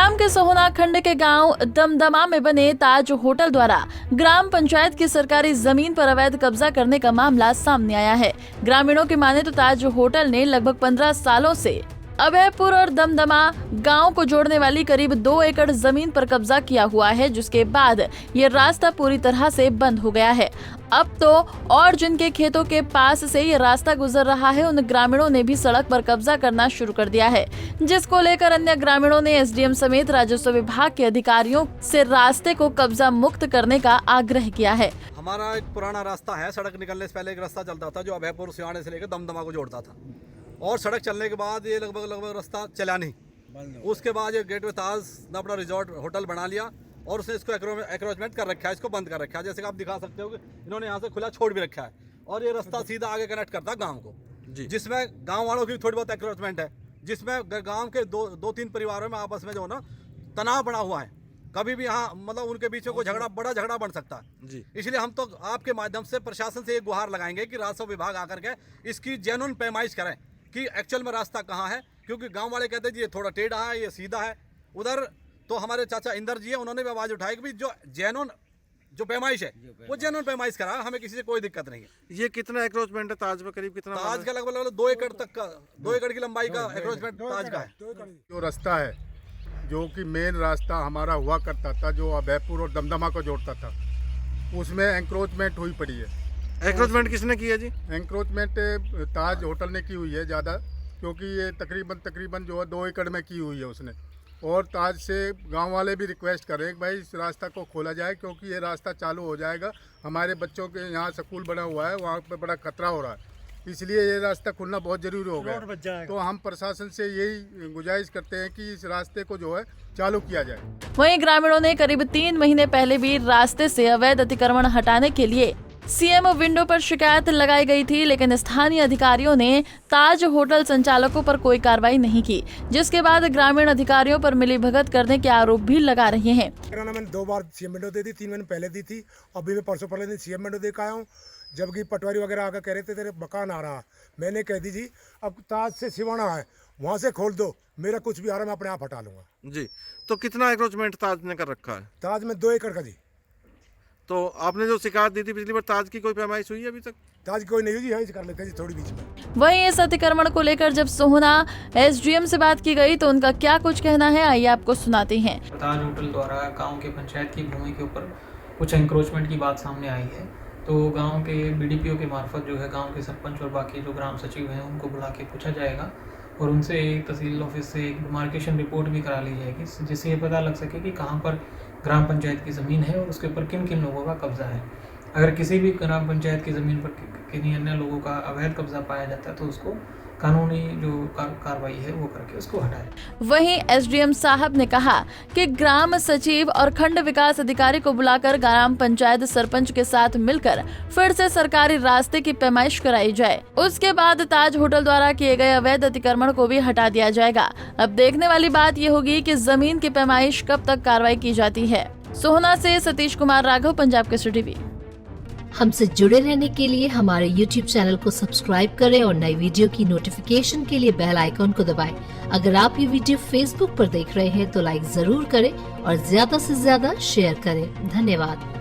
गुरुग्राम के सोहना खंड के गांव दमदमा में बने ताज होटल द्वारा ग्राम पंचायत की सरकारी जमीन पर अवैध कब्जा करने का मामला सामने आया है। ग्रामीणों की माने तो ताज होटल ने लगभग 15 सालों से अभयपुर और दमदमा गांव को जोड़ने वाली करीब 2 एकड़ जमीन पर कब्जा किया हुआ है, जिसके बाद ये रास्ता पूरी तरह से बंद हो गया है। अब तो और जिनके खेतों के पास से ये रास्ता गुजर रहा है, उन ग्रामीणों ने भी सड़क पर कब्जा करना शुरू कर दिया है, जिसको लेकर अन्य ग्रामीणों ने एसडीएम समेत राजस्व विभाग के अधिकारियों से रास्ते को कब्जा मुक्त करने का आग्रह किया है। हमारा एक पुराना रास्ता है, सड़क निकलने से पहले एक रास्ता चलता था जो अभयपुर सियाने से लेकर दमदमा को जोड़ता था, और सड़क चलने के बाद ये लगभग रास्ता चला नहीं। उसके बाद ये गेट वे ताज ने अपना रिजॉर्ट होटल बना लिया और उसने इसको एक्रोचमेंट कर रखा है, इसको बंद कर रखा है। जैसे कि आप दिखा सकते हो कि इन्होंने यहाँ से खुला छोड़ भी रखा है, और ये रास्ता सीधा आगे कनेक्ट करता है गांव को, जिसमें गांव वालों की थोड़ी बहुत एक्रोचमेंट है, जिसमें गांव के दो तीन परिवारों में आपस में जो है ना तनाव बना हुआ है। कभी भी यहाँ मतलब उनके बीच में कोई बड़ा झगड़ा बन सकता है जी। इसलिए हम तो आपके माध्यम से प्रशासन से एक गुहार लगाएंगे कि राजस्व विभाग आकर के इसकी जेन्युइन पैमाइश करें कि एक्चुअल में रास्ता कहाँ है, क्योंकि गांव वाले कहते हैं जी ये थोड़ा टेढ़ा है, ये सीधा है। उधर तो हमारे चाचा इंदर जी है, उन्होंने भी आवाज उठाई कि भी जो जेन्युइन जो पैमाइश है वो जेन्युइन पैमाइश करा, हमें किसी से कोई दिक्कत नहीं है। ये कितना एक्रोचमेंट है ताज में? करीब कितना? ताज का लगभग 2 एकड़ तक का, 2 एकड़ की लंबाई का एक्रोचमेंट ताज का है। जो रास्ता है जो कि मेन रास्ता हमारा हुआ करता था, जो अभयपुर और दमदमा को जोड़ता था, उसमें एंक्रोचमेंट हुई पड़ी है। एंक्रोचमेंट किसने किया जी? एंक्रोचमेंट ताज होटल ने की हुई है ज़्यादा, क्योंकि ये तकरीबन जो है 2 एकड़ में की हुई है उसने। और ताज से गांव वाले भी रिक्वेस्ट करें कि भाई इस रास्ता को खोला जाए, क्योंकि ये रास्ता चालू हो जाएगा। हमारे बच्चों के यहाँ स्कूल बना हुआ है, वहाँ पे बड़ा खतरा हो रहा है, इसलिए ये रास्ता खुलना बहुत जरूरी हो गया। तो हम प्रशासन से यही गुजारिश करते हैं कि इस रास्ते को जो है चालू किया जाए। वहीं ग्रामीणों ने करीब 3 महीने पहले भी रास्ते से अवैध अतिक्रमण हटाने के लिए सीएम विंडो पर शिकायत लगाई गई थी, लेकिन स्थानीय अधिकारियों ने ताज होटल संचालकों पर कोई कार्रवाई नहीं की, जिसके बाद ग्रामीण अधिकारियों पर मिलीभगत करने के आरोप भी लगा रहे हैं। मैंने 2 बार सीएम विंडो दे दी, 3 महीने पहले दी थी, अभी मैं परसों पहले सीएम विंडो दे के आया हूँ। जबकि पटवारी वगैरह आकर कह रहे थे तेरे मकान आ रहा, मैंने कह दी जी अब ताज से सिवाना है, वहाँ से खोल दो, मेरा कुछ भी आ रहा मैं अपने आप हटा लूंगा जी। तो कितना एक्रोचमेंट ताज ने कर रखा है? ताज में 2 एकड़ का जी। तो आपने जो शिकायत दी थी पिछली बार, ताज की कोई पैमाइश हुई है अभी तक? ताज कोई नहीं हुई जी, यहीं से कर लेते हैं जी थोड़ी बीच में। वहीं इस अतिक्रमण को लेकर जब सोहना एसडीएम से बात की गई तो उनका क्या कुछ कहना है, आइए आपको सुनाते हैं। ताज होटल द्वारा गांव के पंचायत की भूमि के ऊपर कुछ एंक्रोचमेंट की बात सामने आई है, तो गांव के बीडीपीओ के मार्फत जो है गांव के सरपंच और बाकी जो ग्राम सचिव हैं उनको बुला के पूछा जाएगा, और उनसे तहसील ऑफिस से एक डिमार्केशन रिपोर्ट भी करा ली जाएगी, जिससे ये पता लग सके कि कहाँ पर ग्राम पंचायत की ज़मीन है और उसके ऊपर किन किन लोगों का कब्जा है। अगर किसी भी ग्राम पंचायत की ज़मीन पर किन्हीं अन्य लोगों का अवैध कब्जा पाया जाता है तो उसको कानूनी जो कार्रवाई है वो करके उसको हटाए। वहीं एसडीएम साहब ने कहा कि ग्राम सचिव और खंड विकास अधिकारी को बुलाकर ग्राम पंचायत सरपंच के साथ मिलकर फिर से सरकारी रास्ते की पैमाइश कराई जाए। उसके बाद ताज होटल द्वारा किए गए अवैध अतिक्रमण को भी हटा दिया जाएगा। अब देखने वाली बात ये होगी कि जमीन की पैमाइश कब तक कार्रवाई की जाती है। सोहना से सतीश कुमार राघव, पंजाब केसरी टीवी। हमसे जुड़े रहने के लिए हमारे YouTube चैनल को सब्सक्राइब करें और नई वीडियो की नोटिफिकेशन के लिए बेल आइकॉन को दबाएं। अगर आप ये वीडियो Facebook पर देख रहे हैं तो लाइक जरूर करें और ज्यादा से ज्यादा शेयर करें। धन्यवाद।